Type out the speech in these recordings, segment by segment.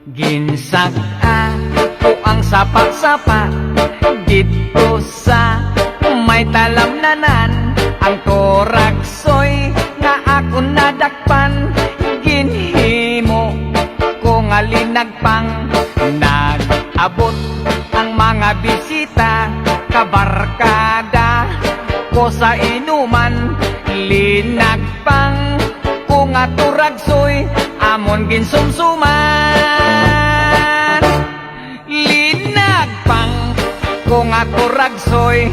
Ginsag-a ko ang sapa-sapa dito sa may talamnanan. Ang toraksoy na ako nadakpan, ginhimo ko nga linagpang. Nag-abot ang mga bisita, kabarkada ko sa inuman. Linagpang ko nga turagsoy, amon ginsumsuman. Linagpang ko nga turagsoy,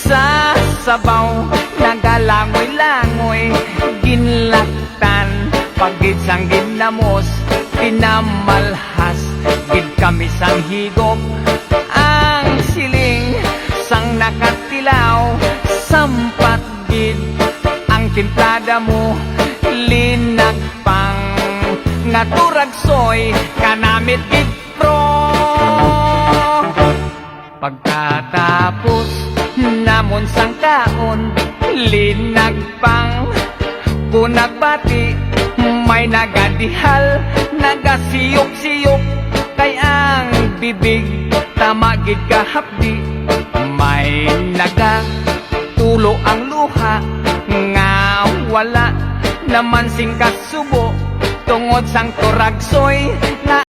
sa sabaw nagalangoy-langoy. Ginlaktan pagid sang ginamos, pinamalhas gid kami sang higop. Ang siling sang nakatilaw, sampat gid ang timplada mo. Linagpang nga turagsoy, kanamit gid pro. Pagkatapos namon sang kaon, linagpang kunagbati. May nagadihal, nagasiyok-siyok, kay ang bibig tamagid kahapdi. May nagatulo ang luha, nga wala naman sing kasubo, tungod sang turagsoy